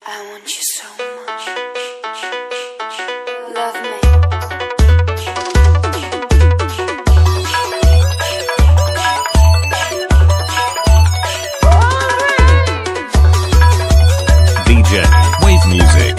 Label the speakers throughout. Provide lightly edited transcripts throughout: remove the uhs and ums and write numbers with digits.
Speaker 1: I want you so much. Love me.
Speaker 2: DJ Wave Music.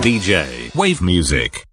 Speaker 2: DJ Wave Music.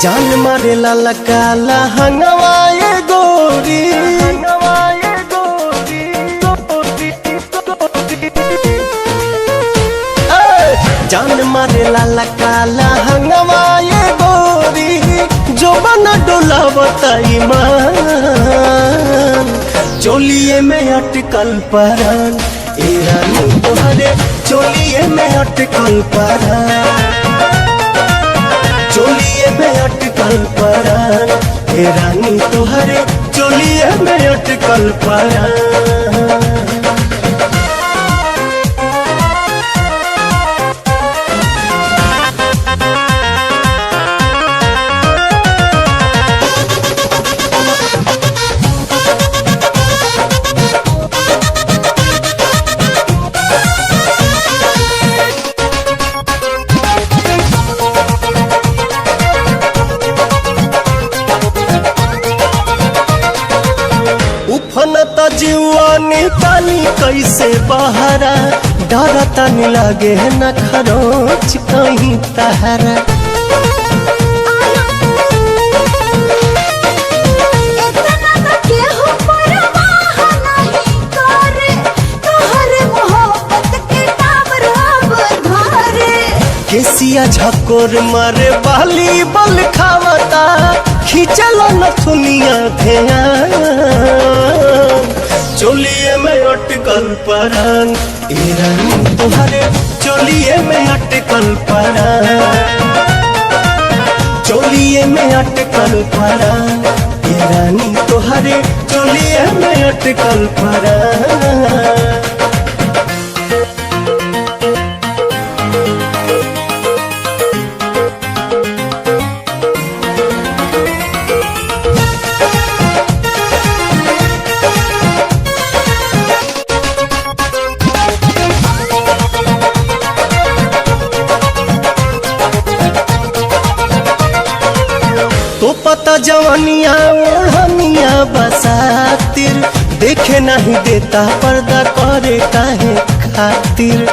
Speaker 3: जान मारे लाला काला हंगवाए गोरी जान मारे लाला काला हंगवाए गोरी जो बना डोला बताई मान चोलिए में अटकल परान ए रानी तुम्हारे चोलिए में अटकल परान परान हे रानी तोहरे चोलिए में अटकल परान। उफनता जीवानी तानी कैसे बहरा डरता नहीं लागे न खरोच कहीं तहरा। केसिया झकोर मारे बाली बल खावता खींचल नथुनिया ध्यान चोलिए में अटकल परान ए रानी तोहरे चोलिए में अटकल परान। चोलिए में अटकल परान ए रानी तोहरे चोलिए में अटकल परान। तो पता जवानिया ओढ़निया बसातिर देखे नहीं देता पर्दा करे काहे खातिर।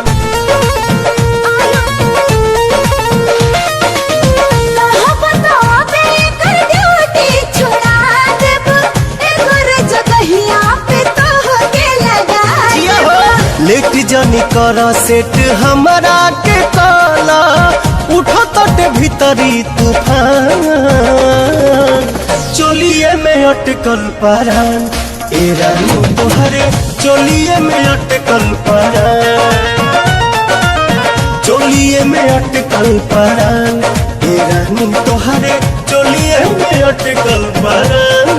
Speaker 3: लेट जानी कर सेट हमारा के काला उठो तट भीतरी तूफान चोलिए में अटकल परान ए रानी तोहरे चोलिए में अटकल परान। चोलिए में अटकल परान ए रानी तोहरे चोलिए में अटकल परान।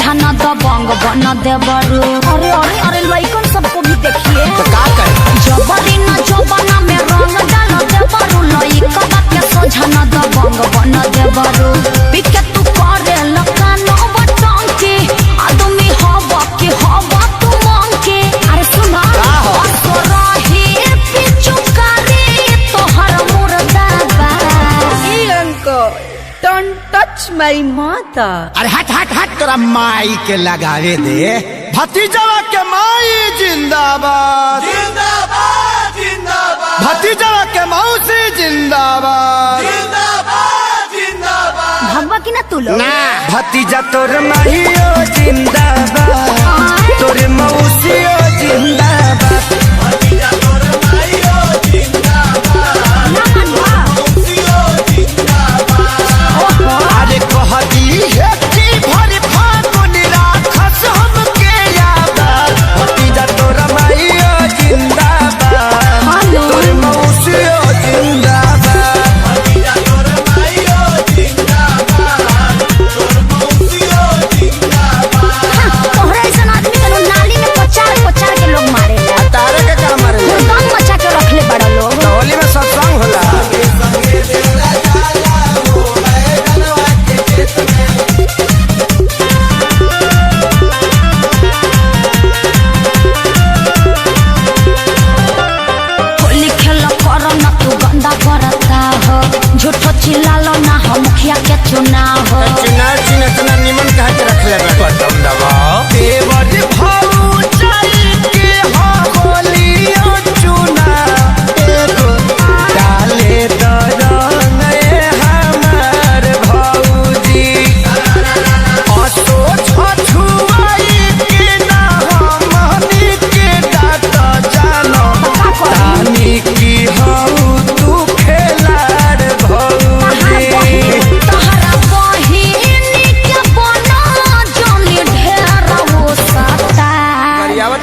Speaker 4: बना दे बरू अरे अरे अरे लइकन सबको भी देखिए
Speaker 5: तो का करे
Speaker 4: जबरी न जबना में रंग डाल दे बरू लइका के सोझा न दबंग बना दे बरू पिके तू करे लका न बटन के आदमी हवा के हवा तू मांग के अरे सुना तो रही पिचु करे तोहर मुर्दा बा
Speaker 1: Hey uncle, don't touch my mother.
Speaker 5: अरे हट हट हट तोरा माई के लगावे दे भतीजवा के माई जिंदाबाद जिंदाबाद जिंदाबाद भतीजवा के मौसी जिंदाबाद जिंदाबाद जिंदाबाद
Speaker 4: भगवा की ना तू लोग
Speaker 5: ना भतीजा तोर माहियो जिंदाबाद तोर मौसियो जिंदाबाद भतीजा तोर माहियो जिंदाबाद मौसियो जिंदाबाद अरे कहती है कि भरी फागुन राखस हमके याद भतीजा तोर माहियो जिंदाबाद तोर मौसियो जिंदाबाद भतीजा तोर माहियो जिंदाबाद तोर मौसियो जिंदाबाद
Speaker 4: तोहरा ऐसा आदमी के नाली में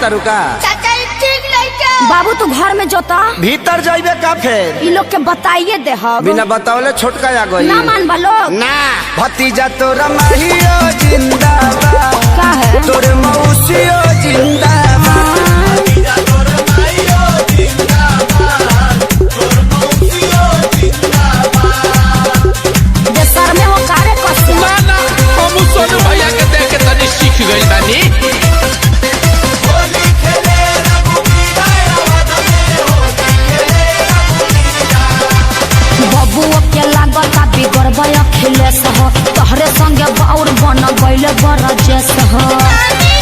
Speaker 5: चाहता रुका
Speaker 1: चाचा ये ठीक नहीं क्या?
Speaker 4: बाबू तू घर में जोता
Speaker 5: भीतर जाइबे का फेर
Speaker 4: इ लोग के बताइए दे हम
Speaker 5: बिना बतावले छोटका आ गई
Speaker 4: ना मान बा लोग
Speaker 5: ना भतीजा तोरा माहियो जिंदाबाद
Speaker 4: का है
Speaker 5: तोर मौसियो जिंदाबाद भतीजा तोरा माहियो जिंदाबाद तोर मौसियो जिंदाबाद
Speaker 4: देशर में वो कार्य करते
Speaker 6: ना ना हम सोनू भैया के देख के तनी सीख गइल बानी
Speaker 5: होली खेले रघुबीरा आवाज में होली खेले रघुबीरा
Speaker 4: बबुओ के लागता बिगड़बा अखिलेश हो तोहरे संगे बाउर बन गइले बरजेश हो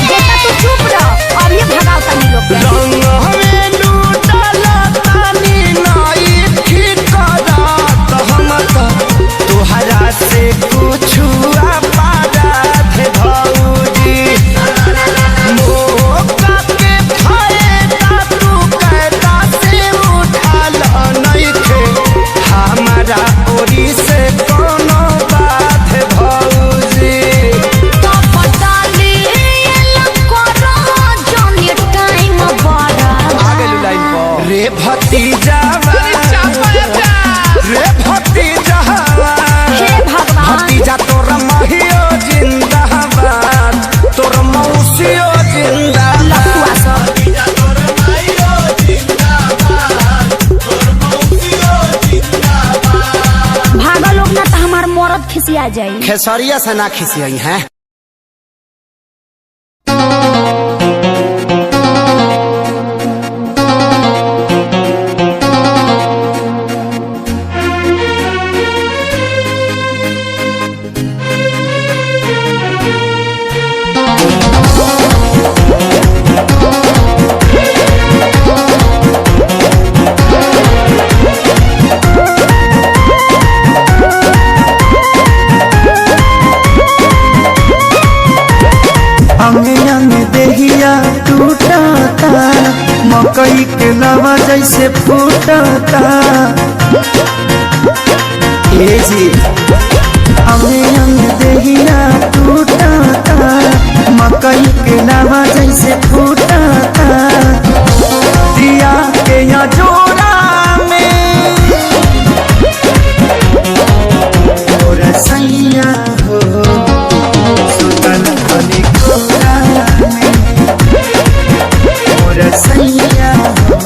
Speaker 4: बेटा तू चुप रह अब ये भगाओ तनी लोग के
Speaker 5: रंग हमें लूटला तानी नाई ठिकरात हम तो तुहरा से कुछ पारा थे भौजी मौका के फायदा तू कहता से उठाल नहीं थे हमारा ओरी से कोनो बात है भौजी
Speaker 4: तो पटाली लकोरा जाने टाइम बड़ा
Speaker 5: आगे लाइन पर रे भतीजा रे भतीजा
Speaker 4: हे भगवान
Speaker 5: भतीजा तोरा माहियो जिंदाबाद तोर मौसियो जिंदाबाद
Speaker 4: लकुआ सब
Speaker 5: भतीजा तोरा माहियो जिंदाबाद तोर मौसियो जिंदाबाद
Speaker 4: भागा लोग ना तो हमार मरद खिसिया जाई
Speaker 5: खेसरिया से ना खिसियाई हैं
Speaker 3: अंगे अंगे देहिया टूटता मकई के लवा जैसे फूटता ए जी अंगे अंगे देहिया टूटता मकई के लवा जैसे फूटता दिया के या जोड़ा में और सैया हो सुतन बनी कोरा में और सैया हो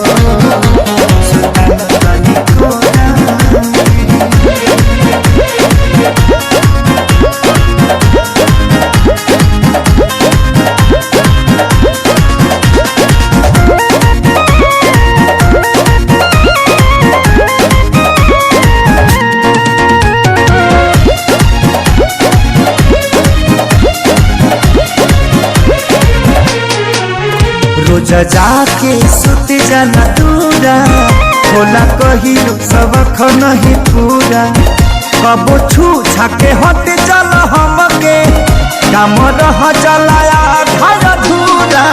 Speaker 3: सुतन बनी कोरा में रोज जाके सुत जाना दूरा होला कहिलू सबक नहीं पूरा कबो छू छाके हट चल हमके काम रह चलाया घर धूरा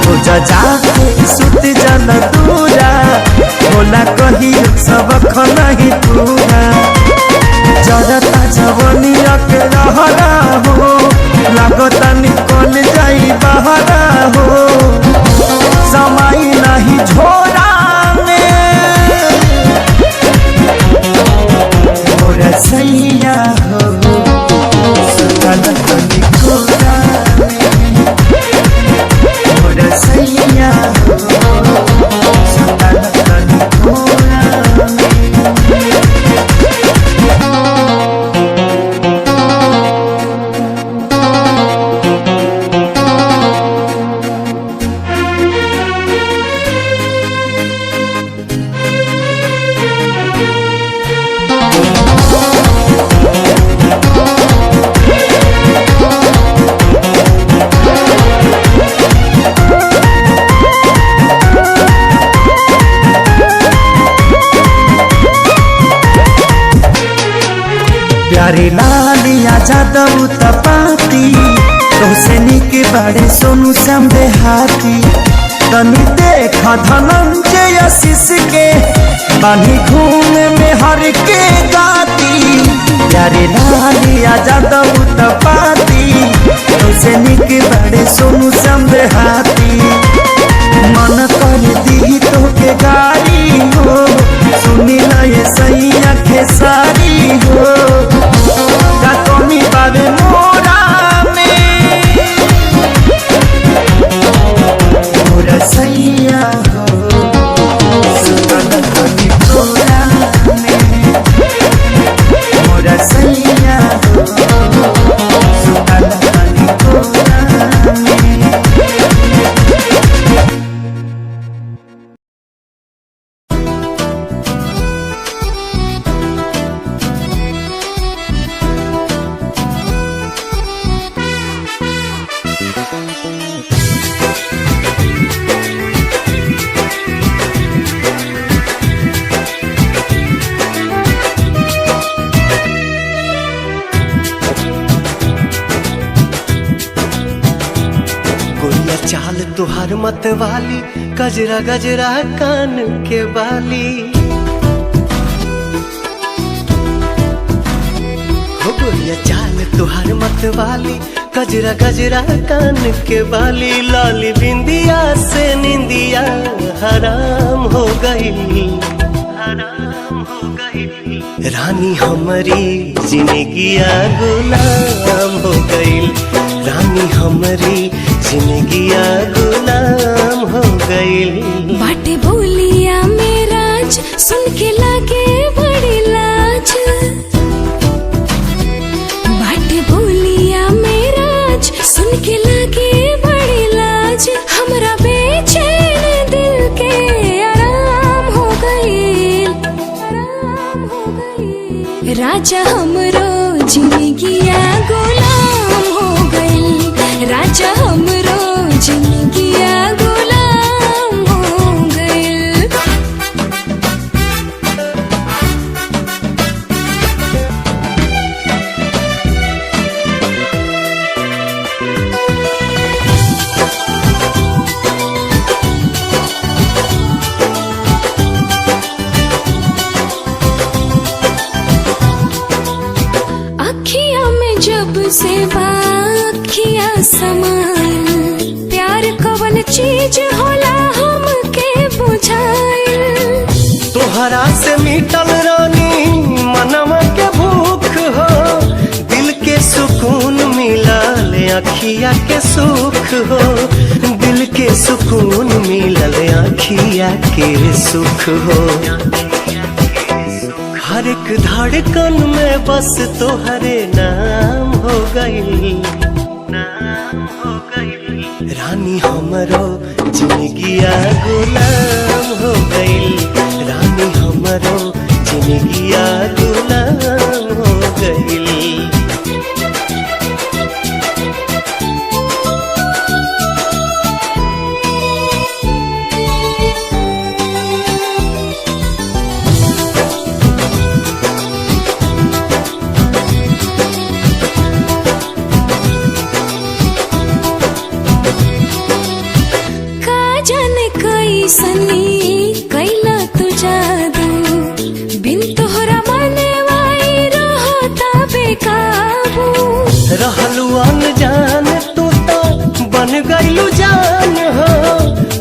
Speaker 3: रोज जाके सुत जाना दूरा होला कहिलू सबक नहीं पूरा जरता जवनिया के रहरा हो लागता निकल जाई बहरा हो समय नहीं झोरा में और सैया हो सुतल तनी कोरा में और सैया हो सुतल तनी कोरा में प्यारे लालिया जादव तपाती तोसे निक बड़े सोनू समझे हाथी तनी देखा धनंजय आशीष के बानी घूम में हर के गाती प्यारे लालिया जादव तपाती तोसे निक बड़े सोनू समझे हाथी चाल तुहार मत वाली, गजरा गजरा कान के बाली। हो गोरिया चाल तुहार मत वाली, गजरा गजरा कान के बाली। लाली बिंदिया से निंदिया हराम हो गई, हराम हो गई। रानी हमारी जिंदगिया गुलाम हो गई, रानी हमारी जिंदगिया गुलाम हो गई।
Speaker 7: बाटे बोलिया मेरा सुन के लागे बड़ी लाज, बाटे बोलिया मेरा सुन के लागे बड़ी लाज। हमरा बेचैन दिल के आराम हो गई, आराम हो गई। राजा हमरो जिंदगिया गुलाम हो गई, राजा हमरो जिंदगिया गुलाम हो गई। अखियां में जब से बाखिया समान, प्यार कवन चीज होला हमके बुझाइल।
Speaker 3: तोहरा से मिटल रानी मनवा के भूख हो, दिल के सुकून मिलल अखिया के सुख हो, दिल के सुकून मिलल अखिया के सुख हो। हर एक धड़कन में बस तोहरे नाम हो गई, नाम हो गई। रानी हमरो जिंदगिया गुलाम हो गई, रानी हमरो जिंदगिया गुलाम हो गई।
Speaker 7: सनी कैला तू जादू, बिन तोहरा माने वाई रहता बेकाबू।
Speaker 3: रहलू अनजान तू तो बन गईलू जान हो,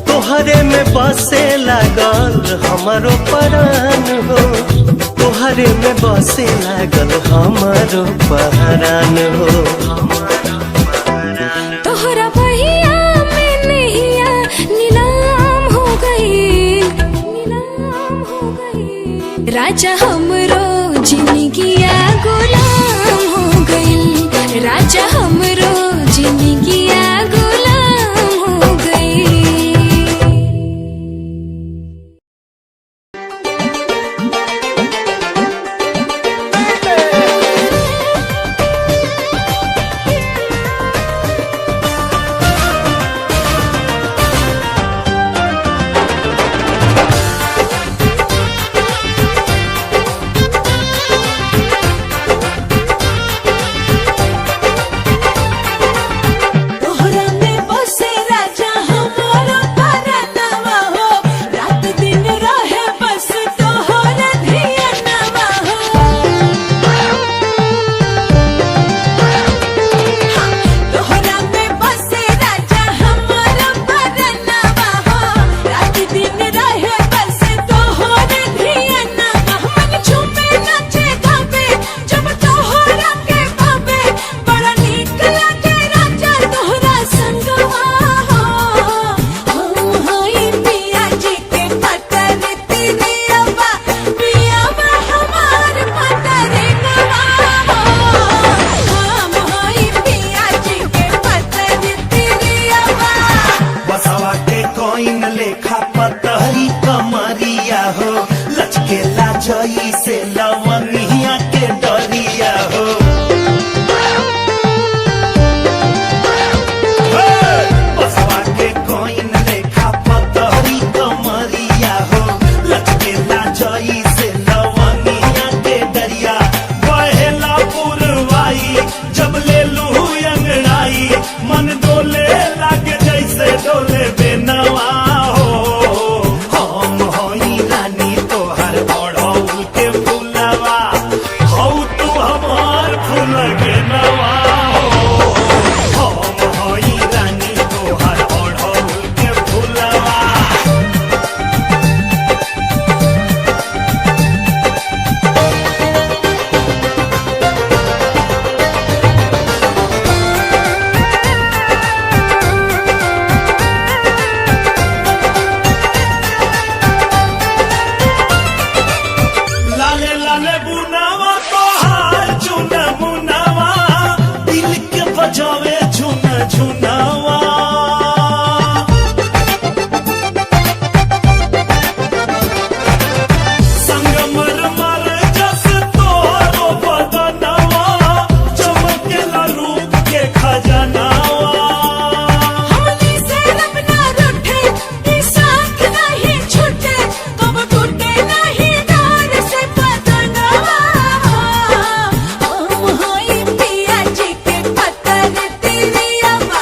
Speaker 3: तोहरे में बसे लागल हमारो परान हो, तोहरे में बसे लागल हमारो परान हो।
Speaker 7: तोहरा बहिया में नैया नीलाम हो गई, नीलाम हो गई। राजा हमरो जिंदगिया गुलाम हो गई, राजा हमरो जिंदगिया गुलाम हो गई।
Speaker 8: बजावे झुन झुनावा संगमरमर जस तोरो बदनवा चमकेला रूप के खजानावा
Speaker 7: हमनी से रब ना रूठे ई साथ नहीं छूटे कब टूटे नहीं डार से बदनवा हम होई पिया जी के पत्थर तिरियावा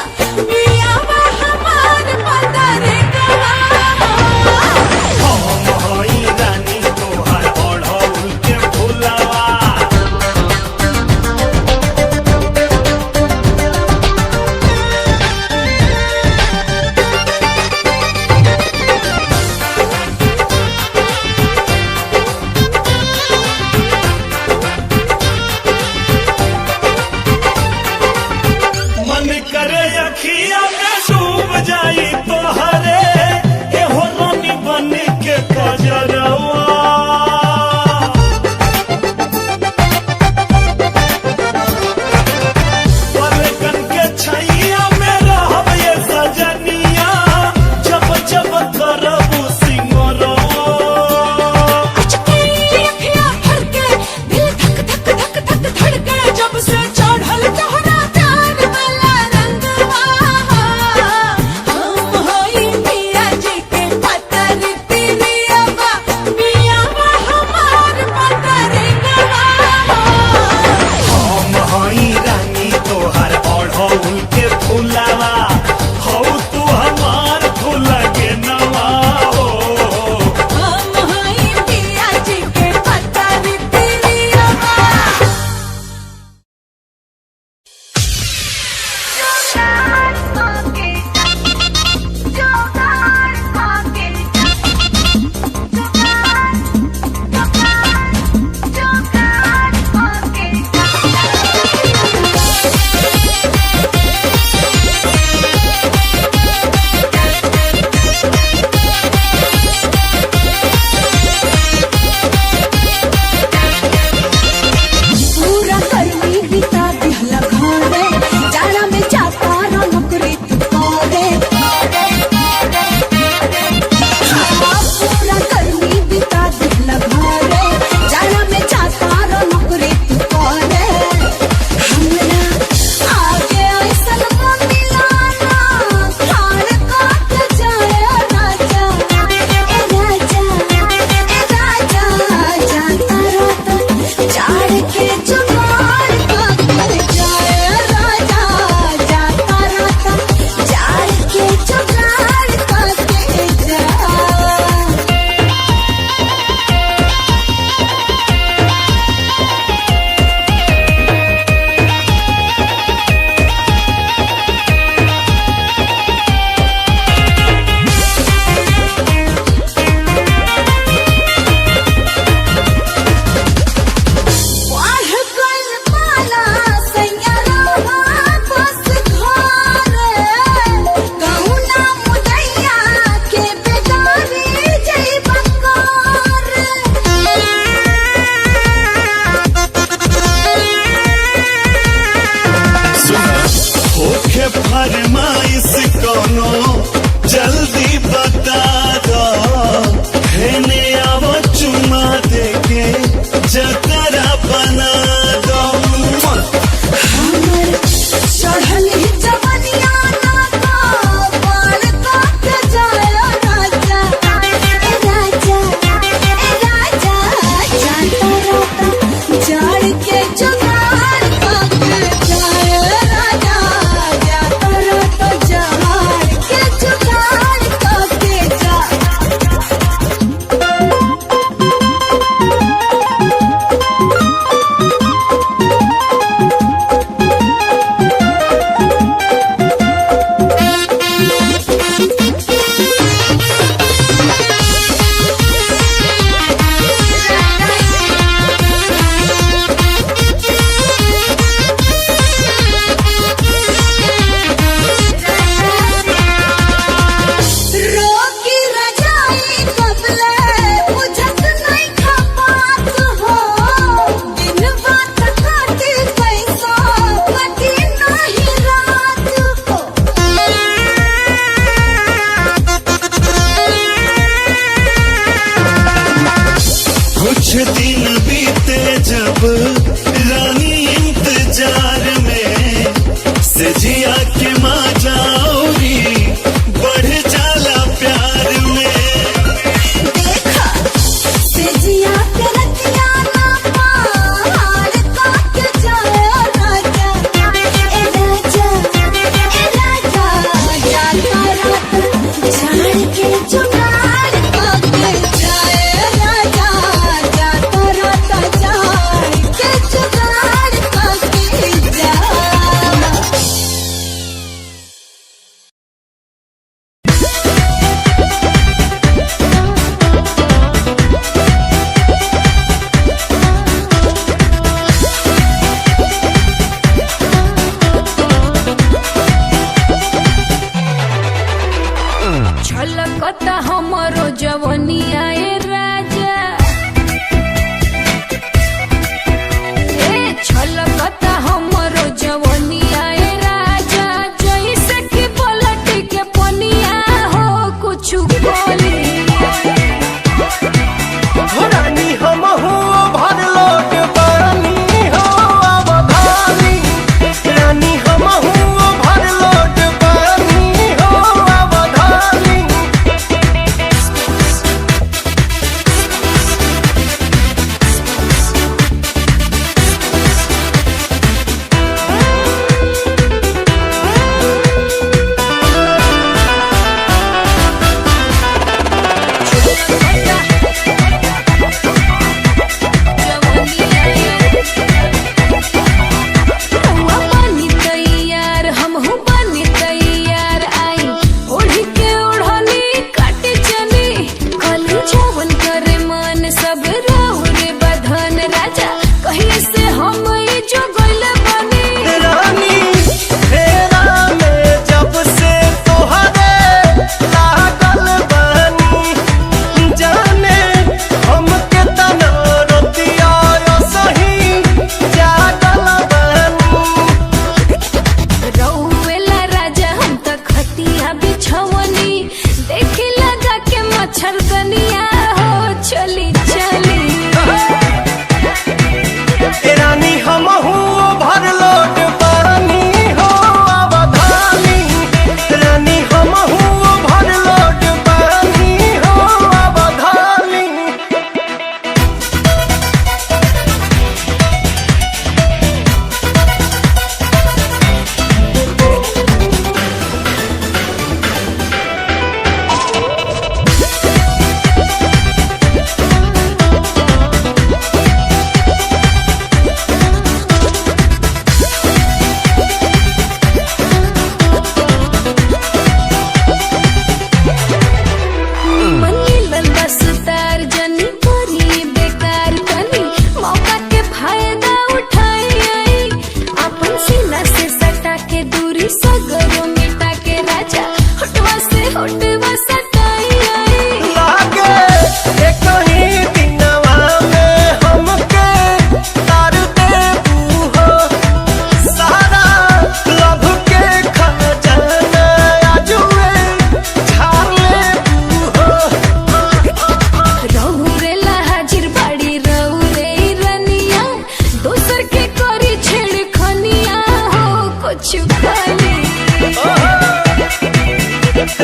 Speaker 7: वाली।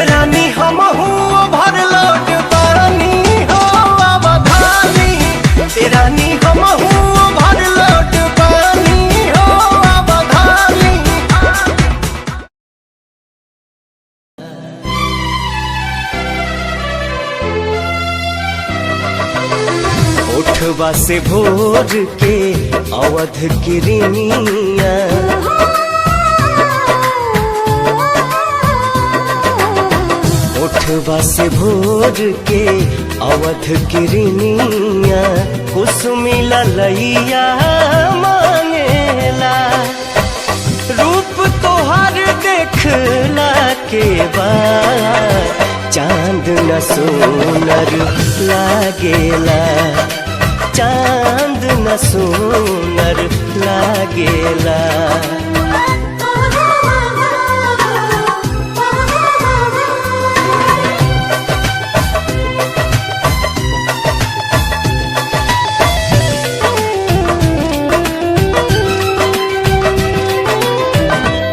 Speaker 3: रानी हम भर लोट पानी हो अवधानी, रानी हम भर लोट पानी हो अवधानी। उठवा से भोर के अवध किरनिया, उठवा से भोर के अवध किरनिया, कुसुमी ललैया मांगेला। रूप तोहर देखला के बाद चांद न सोनर लागेला, चांद न सोनर लागेला।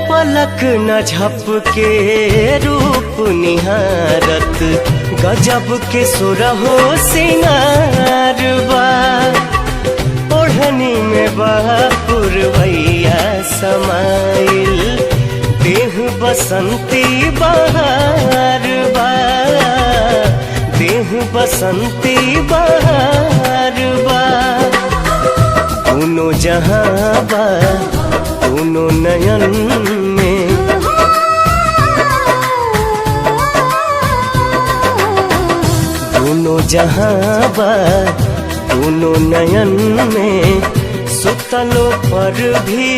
Speaker 3: पलक न झपके रूप निहारत, गजब के सुरहो सिंगार बा। ओढ़नी में पुरवैया समाइल, देह बसंती बहार बा, देह बसंती बहार बा। दोनों जहां बा दोनों नयन में, दोनों जहां बा दोनों नयन में, सुतलों पर भी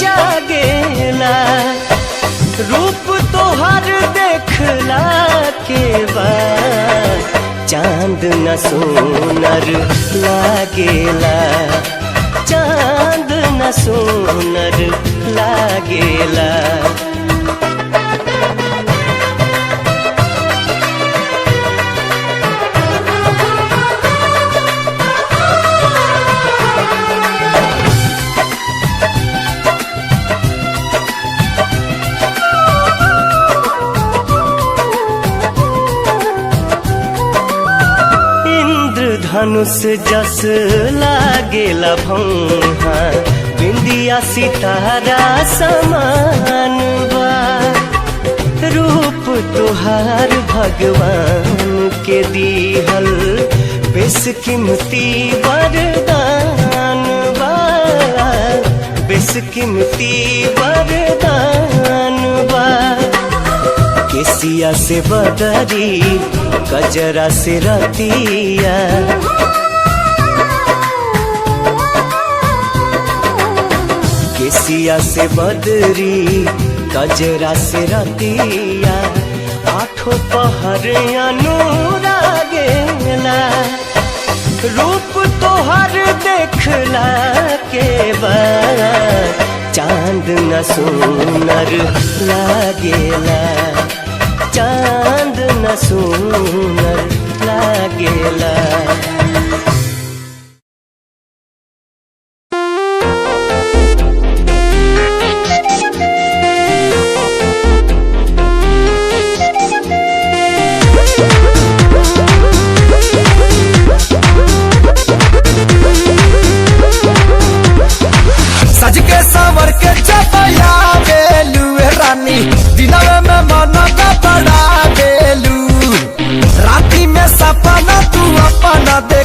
Speaker 3: जागेला। रूप तोहर देखला के बाद चांद न सोनर लागेला, चांद न सोनर लागेला। धनुष जस लागेला भौहा, बिंदिया सितारा समान बा। रूप तुहार भगवान के दीहल, बेशकीमती वरदान बा, बेशकीमती वरदान बा। केसिया से बदरी कजरा से रतिया, केसिया से बदरी कजरा से रतिया, आठों पहर अनुरागेला। रूप तोहर देखला के बाद चांद न सोनर लागेला, चांद न सोनर लागेला।
Speaker 5: सज के सावर के चपया बेलू रानी, दिनवे में मन का बड़ा बेलू, राती में सपना तू अपना दे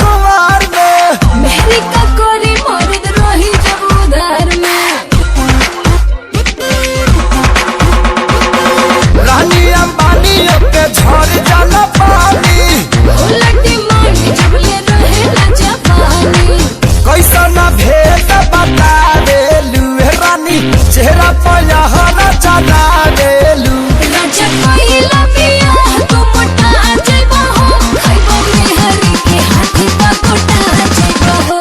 Speaker 5: कुमार में।
Speaker 7: मेरी का कोरी मर्द रही जब उधार में।
Speaker 5: रानी अंबानी के झड़ जाला पानी।
Speaker 7: उलटी मांगी जब ले रहे ना जापानी।
Speaker 5: कैसा ना भेद बता देलू रानी चेहरा पर हरा चला देलू।
Speaker 7: राजा कोइला पिया तो मोटा जइबो हो। खाइबो मेहरी के हाथी का कोटा जइबो हो।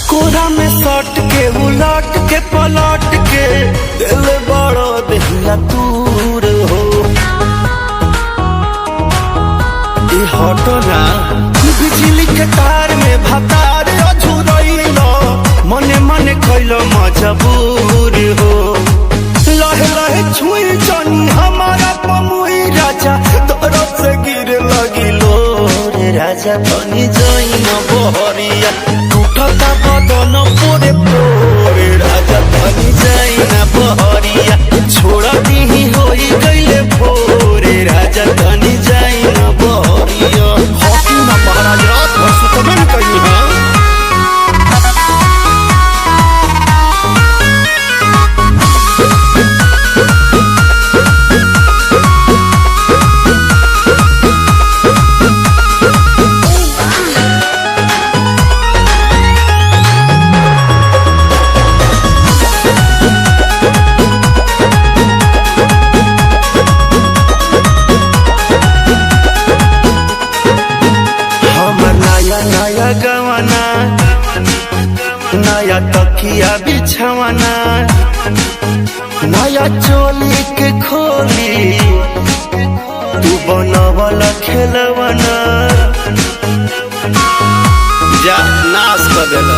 Speaker 3: कोरा में सट के उलट के पलट के दिल बड़ा दहिया दूर हो। ई हटो ना बिजली के तार में भतार अझुरइलो मने मने कइलो मजबूर हो। लहे लहे छुई जनी हमारा पमुई राजा तोरो से गिर लगिलो रे राजा तनी जइन बहरिया टूटता बदन पोरे पोरे राजा तनी जइन बहरिया छोड़ दीही होई गइले भोरे राजा तनी जइन बहरिया। हॉकी में महाराज रात भर सुतबे कहीं हां। नया गवाना नया तकिया बिछवाना नया चोली के खोली तू बनवला खेलवाना जा नाश कर देला।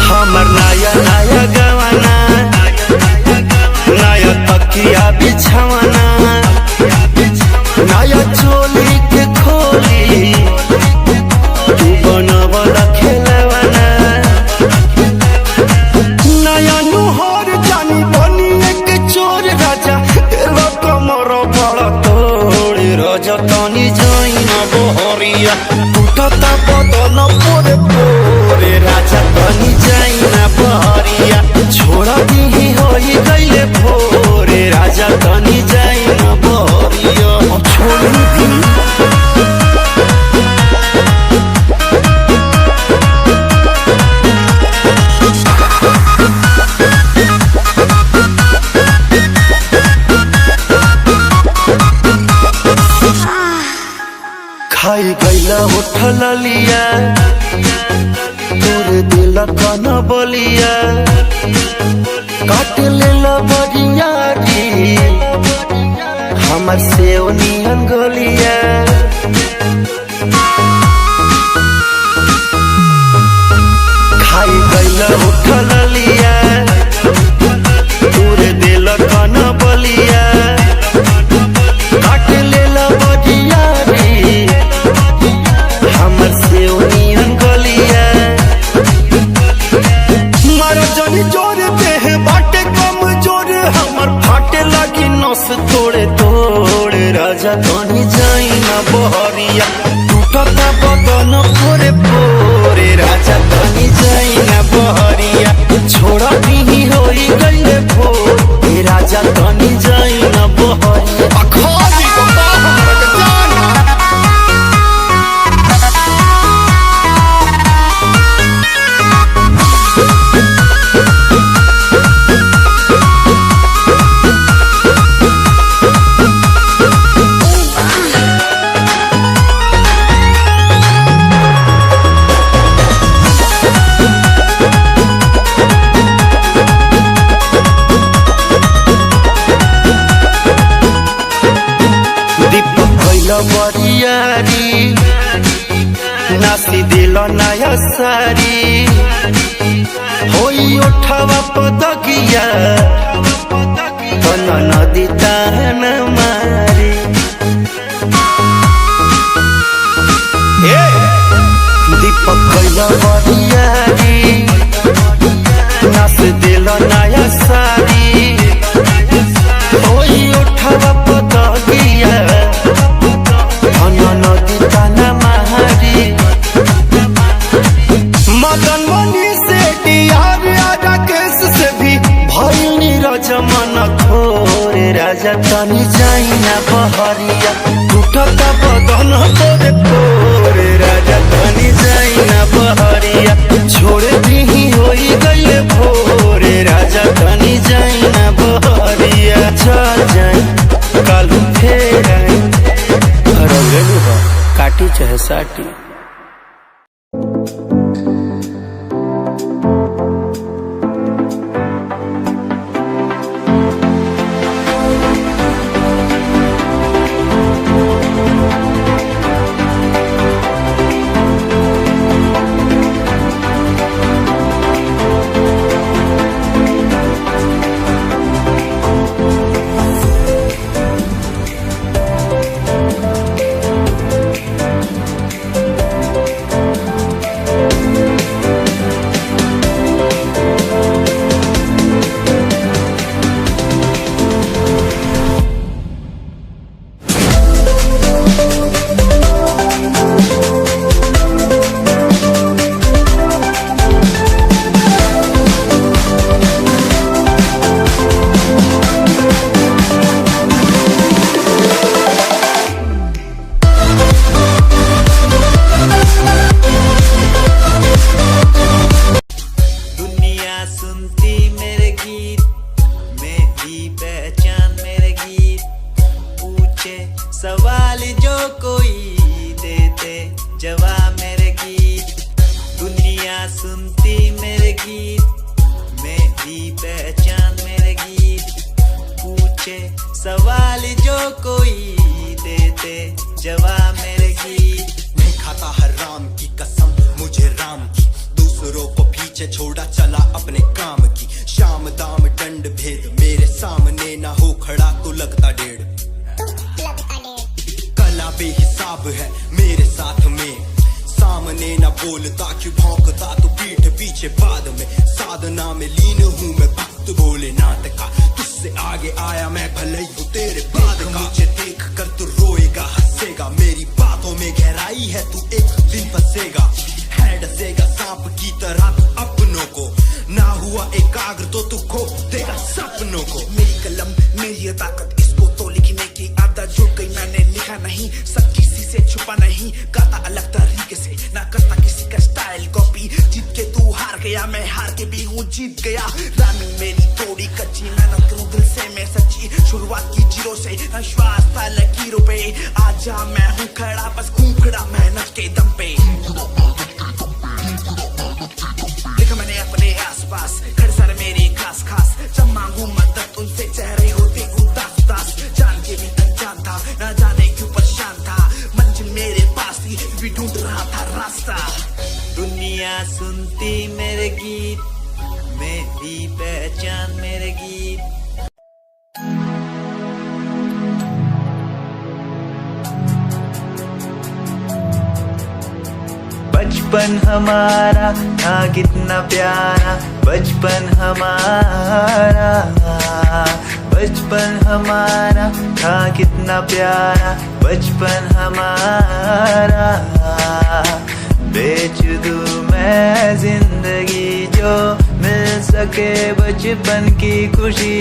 Speaker 3: हमर नया नया गवाना नया तकिया बिछवाना नया चोली के खोली बनवला खेलवाना नया नुहर जानी बनी एक चोर राजा तेरा कमर बड़ा तोड़ राजा तनी जइन बहरिया टूटता बदन पोरे पोरे राजा तनी जइन बहरिया छोड़ दीही होई गइले भोरे राजा तनी जइन बहरिया छोड़ दी। खाई गईला उठल लिया तोर दिल कन बलिया काट लेला बरिया री हमर से नियन गलिया। खाई गईला उठल लिया तोर दिल कन बलिया काट लेला बरिया री हमर से नियन गलिया। मारा जानी जोर देह बाटे कम जोर हमर फाटे लगी नस तोड़े तोड़े राजा तनी जाई ना नया सारी होई उठावा पदगिया तो नदी तान मारी दीपक कैला बरियारी नाच दिल नया सारी होई उठावा पदगिया नदी तान मारी मदन मनी से डियार राकेश से भी भइल नीरज मन थोर राजा तनी जाई ना बहरिया टूटता बदन तोरे तोर राजा तनी जाई ना बहरिया छोड़ दी होई गइले भोर राजा तनी जाई ना बहरिया चल जाई कल फेर आई काटी चाहे साटी
Speaker 9: सवाल जो कोई देते जवाब मेरे गीत दुनिया सुनती मेरे गीत मेरी पहचान मेरे गीत पूछे सवाल जो कोई देते जवाब मेरे गीत
Speaker 10: नहीं खाता हराम की कसम मुझे राम की दूसरों को पीछे छोड़ा चला अपने काम की शाम दाम दंड भेद मेरे सामने ना हो खड़ा तो लगता डेढ़ कला बेहिसाब है मेरे साथ में सामने न बोलता क्यों भौंकता तो पीठ पीछे बाद में साधना में लीन हूँ मैं भक्त भोलेनाथ का तुझसे आगे आया मैं भले ही हूँ तेरे बाद का मुझे देख कर तू रोएगा हंसेगा मेरी बातों में गहराई है तू एक दिन फंसेगा है डसेगा सांप की तरह तू अपनों को ना हुआ एकाग्र तो तू खो देगा सपनों को मेरी कलम मेरी ताकत इसको तो लिखने की आदत जुड़ गई मैंने लिखा नहीं सब किसी से छुपा नहीं गाता अलग तरीके से ना करता किसी का स्टाइल कॉपी जीत के तू हार गया मैं हार के भी हूँ जीत गया रानी मेरी थोड़ी कच्ची मेहनत करूँ दिल से मैं सच्ची शुरुआत की जीरो से विश्वास था लकीरों पे आजा मैं हूँ खड़ा बस घूम खड़ा मेहनत के दम पे देखा मैंने अपने आसपास खड़े सारे मेरे खास खास जब मांगू मदद उनसे चेहरे होते उदास उदास जान के भी अनजान था न जाने क्यों परेशान था मंजिल मेरे पास थी भी ढूंढ रहा था रास्ता
Speaker 9: दुनिया सुनती मेरे गीत मेरी पहचान मेरे गीत बचपन हमारा था कितना प्यारा बचपन हमारा बचपन हमारा था कितना प्यारा बचपन हमारा बेच दूं मैं जिंदगी जो मिल सके बचपन की खुशी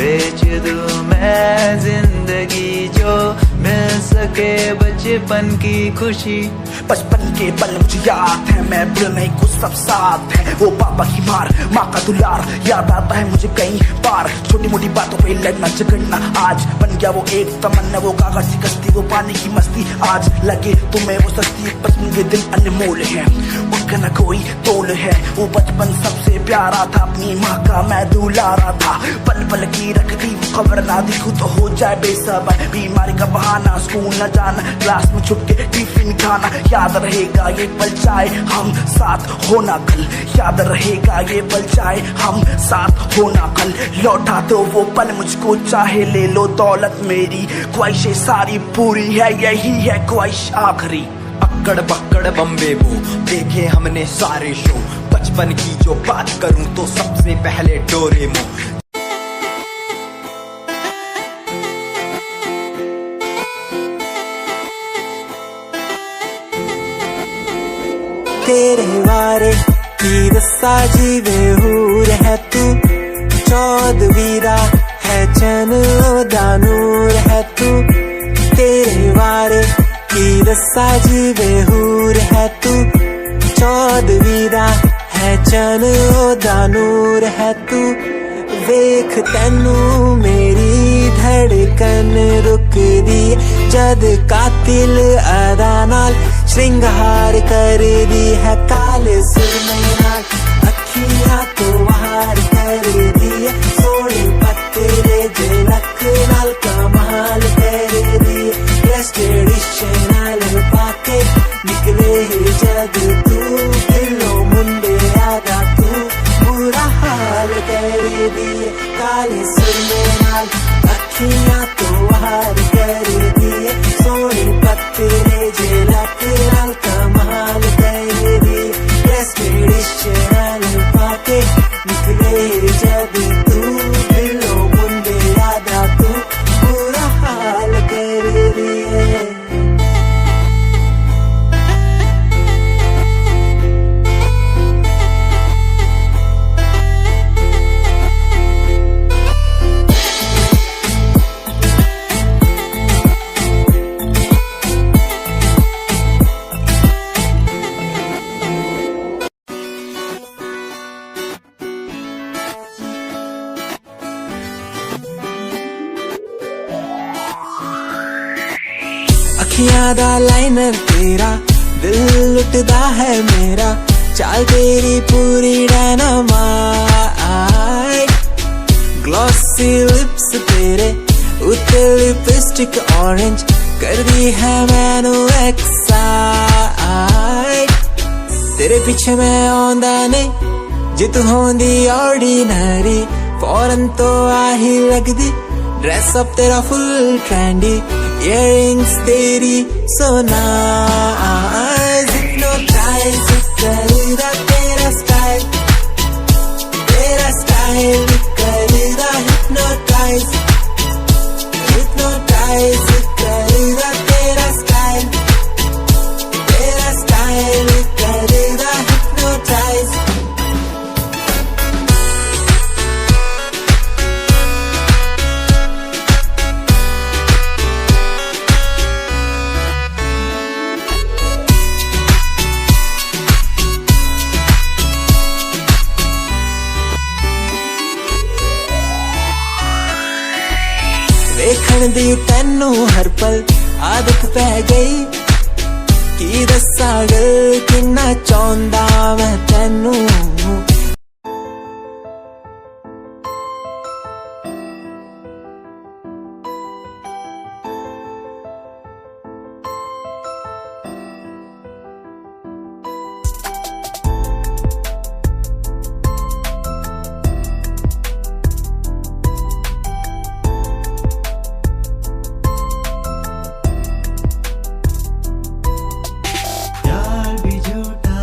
Speaker 9: बेच दूं मैं जिंदगी जो मिल सके बचपन की खुशी
Speaker 10: बचपन के पल मुझे याद है मैं भूल नहीं कुछ सब साथ है वो पापा की मार माँ का दुलार याद आता है मुझे कई बार छोटी मोटी बातों पे लड़ना झगड़ना आज बन गया वो एक तमन्ना वो कागज की कश्ती वो पानी की मस्ती आज लगे तुम्हें वो सस्ती बचपन के दिन अनमोल है
Speaker 11: का न कोई तोल है। वो बचपन सबसे प्यारा था, अपनी माँ का मैं दुलारा था। पल पल की रखती वो खबर, ना दिखूं तो हो जाए बेसब्र। बीमारी का बहाना, स्कूल न जाना, क्लास में छुप के टिफिन खाना। याद रहेगा ये पल चाहे हम साथ होना कल, याद रहेगा ये पल चाहे हम साथ होना कल। लौटा दो वो पल मुझको, चाहे ले लो दौलत मेरी। ख्वाहिशें सारी पूरी है, यही है ख्वाहिश आखिरी।
Speaker 10: अक्कड़ बक्कड़ बम्बे वो देखे हमने सारे शो। बचपन की जो बात करूं तो सबसे पहले डोरेमोन।
Speaker 9: तेरे वारे की रस्सा जीवे हूर है तू, चौदवीरा है चन दानूर है तू। तेरे वारे की रस्सा जीवे हूर है तू, चौदवीरा है चन दानूर है तू। वेख तैनू मेरी धड़कन रुक दी, जद कातिल अदा नाल श्रृंगार कर दी है। काले सुरमे नाल अखियां तो वार कर दी है, सोने पत्ते झलक नाल कमाल कर दी। ट्रेडिशनल पाके निकले जग तू, दिलो मुंडे आदा तू बुरा हाल कर दी। काले सुरमे नाल अखियां तो वार कर दी, सोने पत्ते झलक नाल कमाल कर दी। ट्रेडिशनल पाके निकले जग तू, दिलो मुंडे आदा तू बुरा हाल कर दी। अखियां दा लाइनर तेरा, दिल लुटदा है मेरा। चाल तेरी पूरी डायनामाइट, ग्लॉसी लिप्स तेरे उत्ते लिपस्टिक ऑरेंज कर दी है मैनू एक्साइट। तेरे पीछे मैं आंदा नहीं, जे तू होंदी ऑर्डिनरी फौरन तो आही लगदी। ड्रेस अप तेरा फुल ट्रेंडी, इयररिंग्स तेरी so nice। Hypnotize करेगा तेरा स्टाइल, तेरा स्टाइल करेगा hypnotize। Hypnotize करेगा तेरा स्टाइल, तेरा स्टाइल करेगा hypnotize। देखण दी तैनू हर पल आदत पै गई, की दस्सा गल किन्ना चाहुंदा मैं तैनू।
Speaker 3: प्यार भी झूठा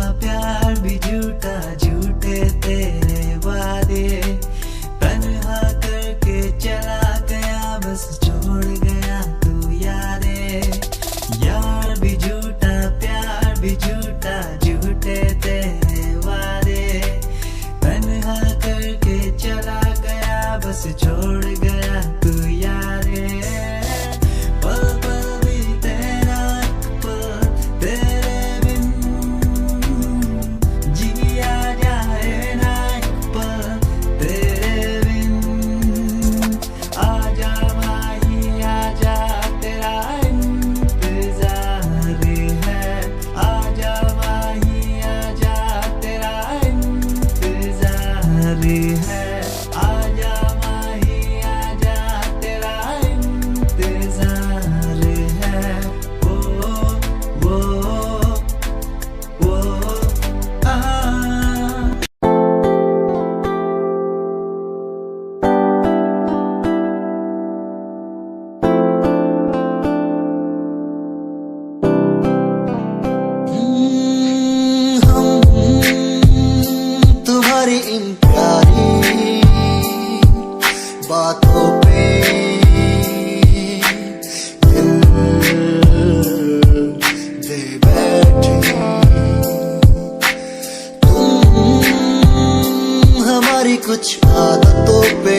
Speaker 3: कुछ आदतों पे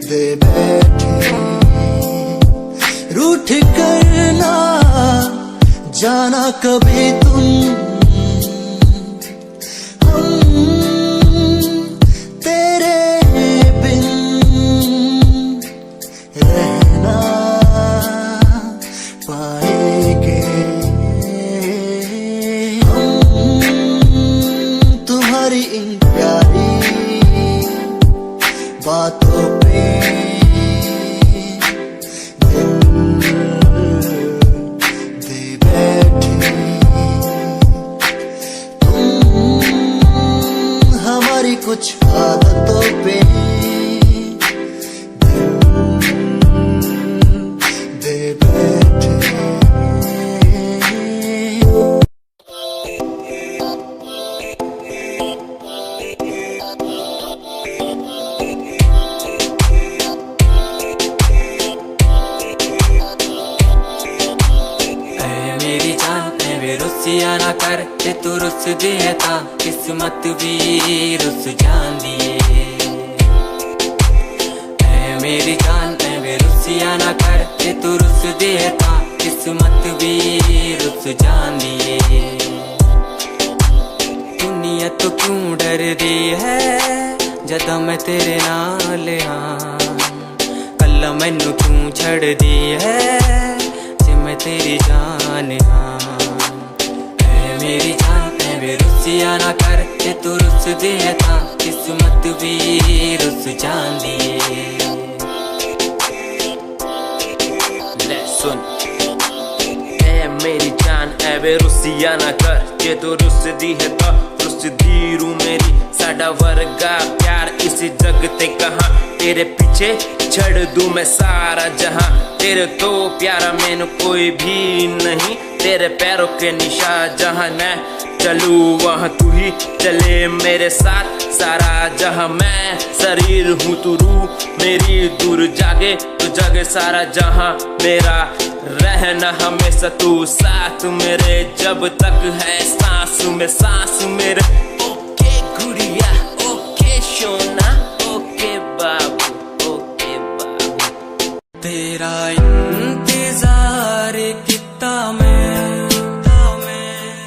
Speaker 3: दे बैठे। रूठ कर ना जाना कभी तुम, हम तेरे बिन रहना पाएंगे। हम तुम्हारी इन प्यारी बातों पे दे बैठे। तुम हमारी कुछ आदतों पे दे बैठे।
Speaker 9: मेरी जान में रुसिया ना कर ते तू रुस दिए ता किस्मत भी रुस जांदी ऐ मेरी जान में रुसिया ना कर ते तू रुस दिए ता किस्मत भी रुस जांदी दुनिया तो क्यों डर दी है जदा मैं तेरे नाल हाँ कल मैनू क्यों छड़ दी है मैं तेरी जान हाँ ऐ मेरी जान में रुसिया ना कर ते तू रुस दिए ता किस्मत भी रुस जांदी ले सुन ऐ मेरी जान ऐ वे रुसिया ना कर जे तू रुस दी है ता रुस दी रू मेरी साडा वर्गा प्यार इस जग ते कहां तेरे पीछे छड़ दूं मैं सारा जहां तेरे तो प्यारा मैंने कोई भी नहीं तेरे पैरों के निशान जहां मैं चलूं वहां तू ही चले मेरे साथ सारा जहां मैं शरीर हूँ तू रूह मेरी दूर जागे तू जागे सारा जहां मेरा रहना हमेशा तू साथ मेरे जब तक है सांस में सांस मेरे ओके गुड़िया ओके सोना ओके बाबू ओके बाबू तेरा इंतजार कितना मैं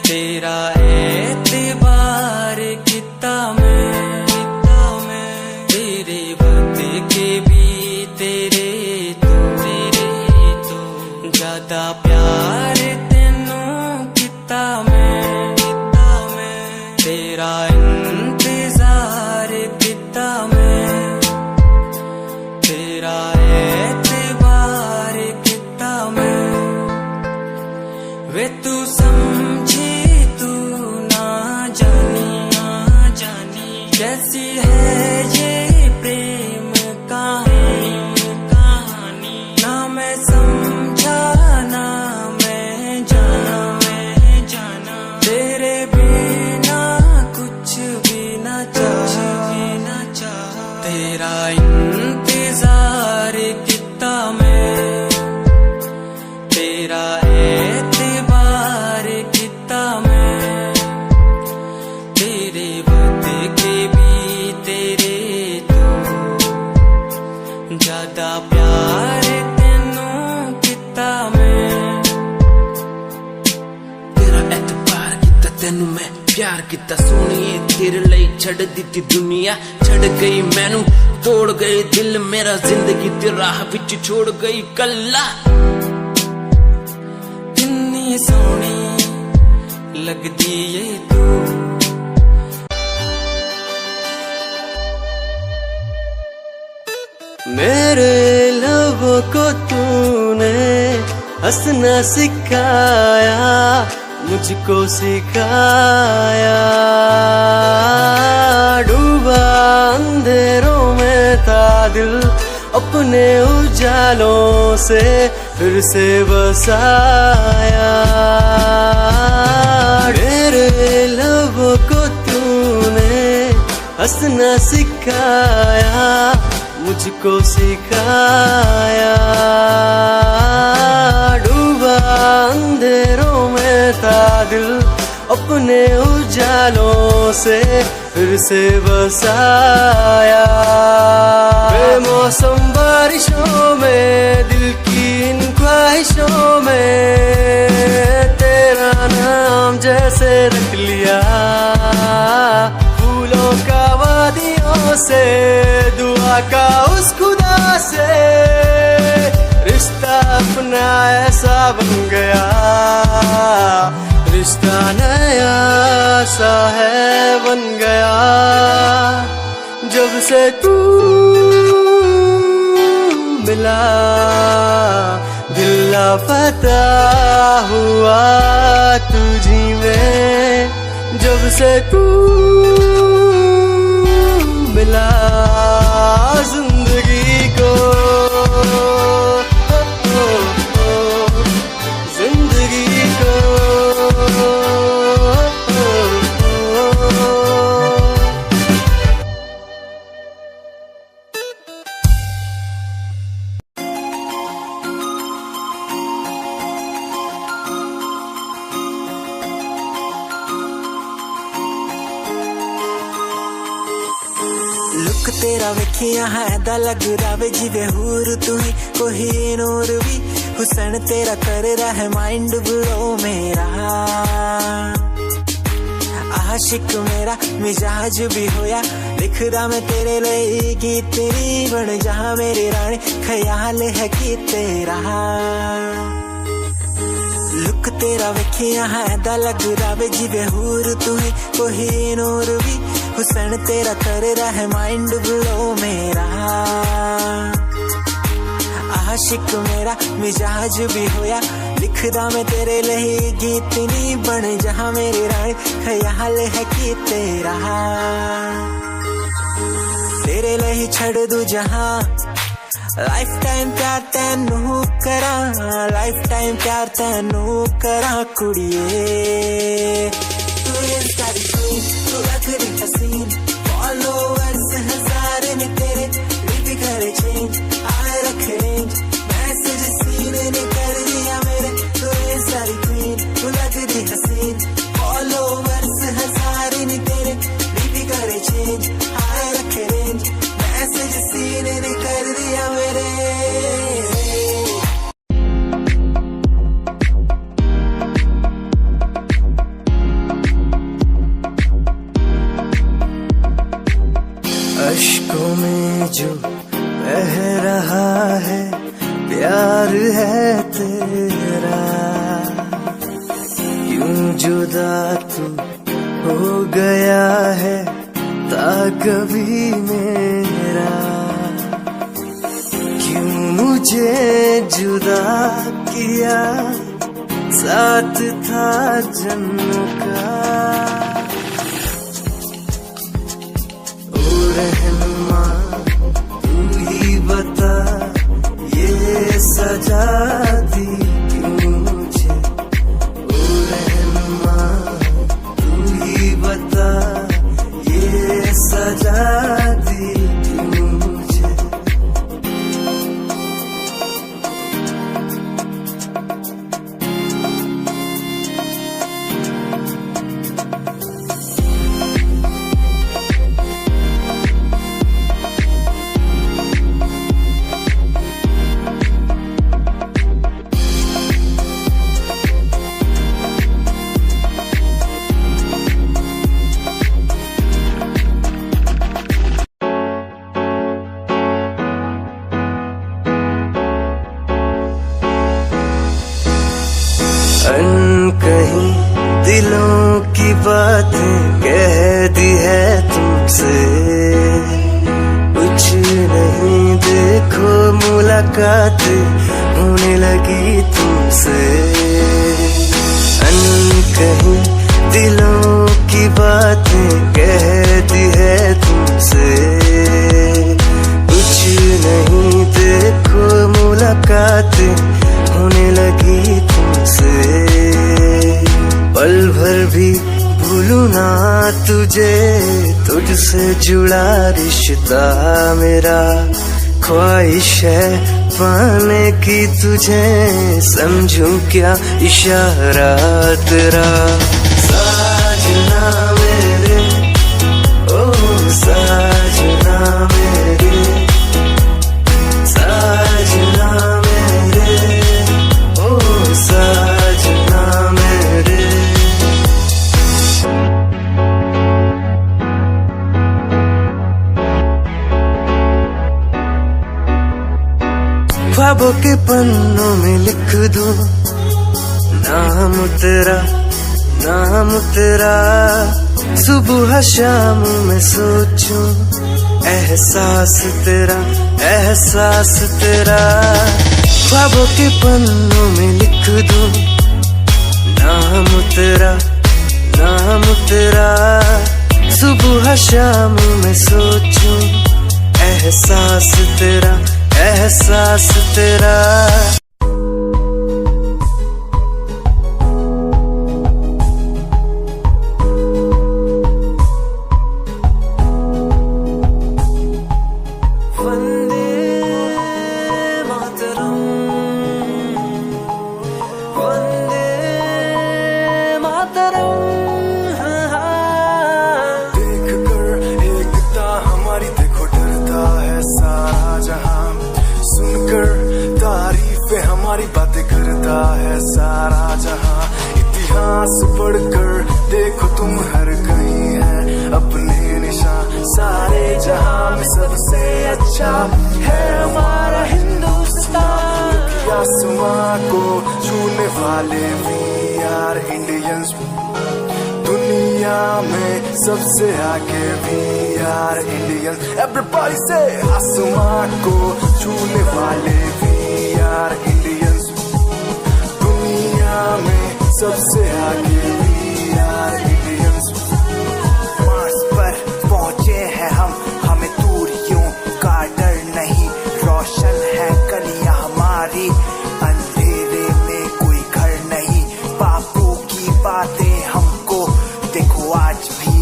Speaker 9: तेरा एतबार कितना मैं तेरे वक्त के भी तेरे तो ज्यादा प्यार तेनू कितना मैं तेरा इंतजार कितना मैं तेरा एतबार कितना मैं वे तू समझी तू ना जानी कैसी है ये प्रेम कहानी ना मैं समझा ना मैं जाना तेरे बिना कुछ भी ना चाह तेरा इंतजार कितना मैं तेरा एतबार कितना मैं तेरे वक्त के भी तेरे तो ज्यादा प्यार तेनू कितना मैं तेरा एतबार कितना तेनू मैं प्यार कितना सोनिए तेरे लिए छड़ दी दुनिया छड़ गई मैनू तोड़ गई दिल मेरा जिंदगी तेरी राह विच छोड़ गई कल्ला कितनी सोनी लगदी ये तू
Speaker 3: मेरे लबों को तूने हंसना सिखाया मुझको सिखाया डूबा अंधेरों में था दिल अपने उजालों से फिर से बसाया मेरे लबों को तूने हंसना सिखाया मुझको सिखाया डूबा अंधेरों में था दिल अपने उजालों से फिर से बसाया। बेमौसम बारिशों में दिल की इन ख्वाहिशों में तेरा नाम जैसे रख लिया। फूलों का वादियों से दुआ का उस खुदा से रिश्ता अपना ऐसा बन गया। रिश्ता नया सा है बन गया जब से तू मिला। दिल लापता हुआ तुझी में जब से तू मिला। जिंदगी को जिंदगी को
Speaker 9: लुक तेरा वेखिया है दा लग रावे जिवे हूर तू ही कोई नूर भी। हुसन तेरा कर रहा है माइंड ब्लो मेरा। आशिक मेरा मिजाज भी होया लिखदा मैं तेरे लिए गीत तेरी बन जहाँ मेरी रानी ख्याल है कि तेरा। लुक तेरा वेखिया है दा लग रावे जिवे हूर तू ही कोई नूर भी। हुसन तेरा कर रहा है माइंड ब्लो मेरा। आशिक मेरा मिजाज भी होया लिखदा मैं तेरे लिए गीत नी बन जहाँ मेरी रानी ख्याल है कि तेरा। तेरे लिए छड़ दू जहाँ लाइफ टाइम प्यार तैनू करा। लाइफ टाइम प्यार तैनू करा कुड़िए। तू सारी तू लग रही हसीन फॉलोअर्स हजार ने तेरे भी करे चेंज आए रखे रेंज मैसेज सीन ने कर दिया मेरे। तू सारी क्वीन तू लग रही हसीन फॉलोअर्स हजार ने तेरे भी करे चेंज आए रखे रेंज मैसेज सीन ने कर दिया मेरे।
Speaker 3: अश्कों में जो बह रहा है प्यार है तेरा। क्यों जुदा तू हो गया है ता कभी मेरा। क्यों मुझे जुदा किया साथ था जन्मों का। रहनुमा तू ही बता ये सजा दी क्यों मुझे। ओ रहनुमा तू ही बता ये सजा दी क्यों मुझे। कहीं दिलों की बातें कह दी है तुमसे। कुछ नहीं देखो मुलाकातें होने लगी तुमसे। कहीं दिलों की बातें कह दी है तुमसे। कुछ नहीं देखो मुलाकातें होने लगी तुमसे। पल भर भी भूलूं ना तुझे तुझसे जुड़ा रिश्ता मेरा। ख्वाहिश है पाने की तुझे समझूं क्या इशारा तेरा। ख्वाबों के पन्नों में लिख दूं नाम तेरा, नाम तेरा। सुबह शाम में सोचूं एहसास तेरा, एहसास तेरा। ख्वाबों के पन्नों में लिख दूं नाम तेरा, नाम तेरा। सुबह शाम में सोचूं एहसास तेरा, एहसास तेरा।
Speaker 10: हमारी बातें करता है सारा जहां। इतिहास पढ़कर देखो तुम हर कहीं है अपने निशान। सारे जहां में सबसे अच्छा है हमारा हिंदुस्तान। आसमां को छूने वाले वी आर इंडियंस। दुनिया में सबसे आगे वी आर इंडियंस। एवरीबॉडी से आसमां को छूने वाले वी आर इंडियंस। दुनिया में सबसे आगे वी आर इंडियंस। मार्स पर पहुंचे हैं हम, हमें दूरियों का डर नहीं। रोशन है गलियां हमारी, अंधेरे में कोई घर नहीं। बापू की बातें हमको देखो आज भी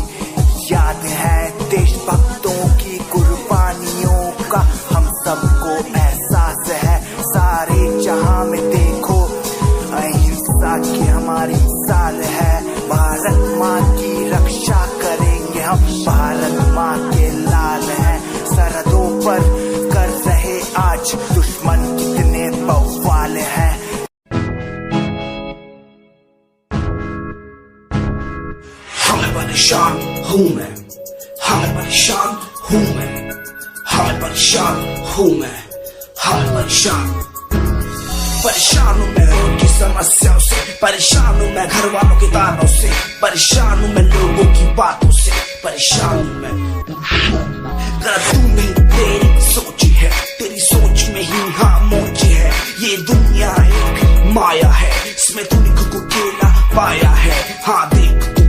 Speaker 10: याद है। देशभक्तों की कुर्बानियों का हम सबको एहसास है। सारे जहां में देखो अहिंसा की हमारी मिसाल है। भारत माँ की रक्षा करेंगे हम, भारत माँ के लाल हैं। सरहदों पर कर रहे आज दुश्मन कितने बवाल हैं।
Speaker 11: हमें परेशान हूँ मैं, हमें परेशान हूँ मैं, हमें परेशान हूँ मैं, हमें परेशान। परेशान हूँ मैं रोड की समस्याओं से, परेशान हूँ मैं घर वालों के तानों से, परेशान हूँ मैं लोगों की बातों से, परेशान हूँ मैं। गलत तू नहीं तेरी सोच है, तेरी सोच में ही हाँ मोच है। ये दुनिया एक माया है, इसमें तूने खुद को अकेला पाया है। हाँ देख तू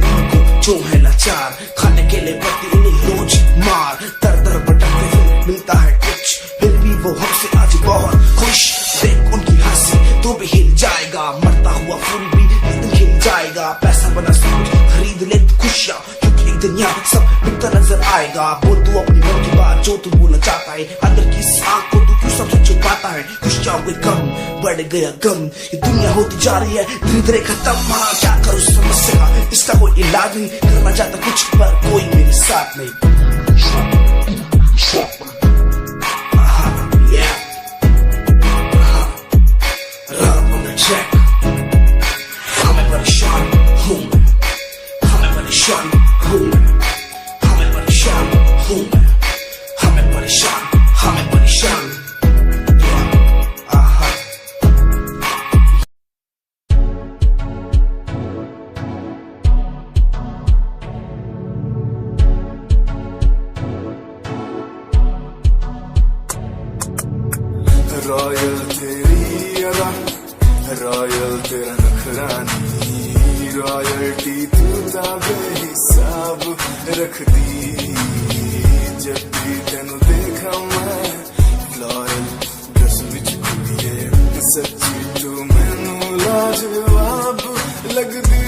Speaker 11: जो है लाचार, खाने के लिए पड़ती उन्हें रोज मार। दर दर भटकते फिर मिलता है कुछ, फिर भी वो हमसे आज बहुत खुश। देख उनकी हंसी तो भी हिल जाएगा, मरता हुआ फूल भी एक दिन खिल जाएगा। पैसा बना सब कुछ खरीद ले खुशियाँ, क्योंकि एक दिन यहाँ सब मिलता नजर आएगा। बोल तू अपनी मन की बात जो तू बोलना चाहता है, अंदर की इस आँख को तू क्यों सबसे छुपाता है। खुशियाँ हुई कम, बढ़ गया गम, ये दुनिया होती जा रही है धीरे धीरे खत्म। हाँ क्या करूँ समस्या का, इसका कोई इलाज नहीं। करना चाहता कुछ पर कोई मेरे साथ नहीं। हमें परेशान हूँ मैं, हमें परेशान हूँ मैं, हमें परेशान हूँ मैं, हमें परेशान, हमें परेशान।
Speaker 10: रॉयल तेरी अदा, रॉयल तेरा नखरानी। रॉयल्टी तू बेहिसाब रख दी। जब भी तेनू देखा मैं लॉयल ड्रेस विच कुड़िए, सच्ची तू मैनू लाजवाब लगदी।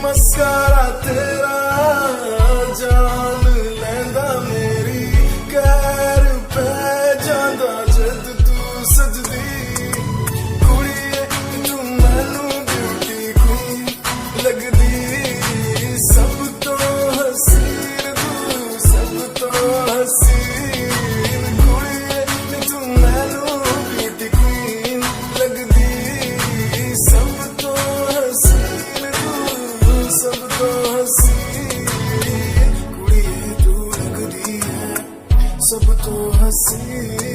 Speaker 10: मस्कारा तेरा जान लैंदा मेरी, कैर पै जांदा जद तू सजदी। कुड़िए तू मैनू ब्यूटी क्वीन लगदी। सब तो हसीन तू, सब तो हसीन। कुड़िए तू मैनू ब्यूटी क्वीन लगदी। सब तो हसीन तू, सब तो हसीन। कुड़िए तू लगदी है सब तो हसीन।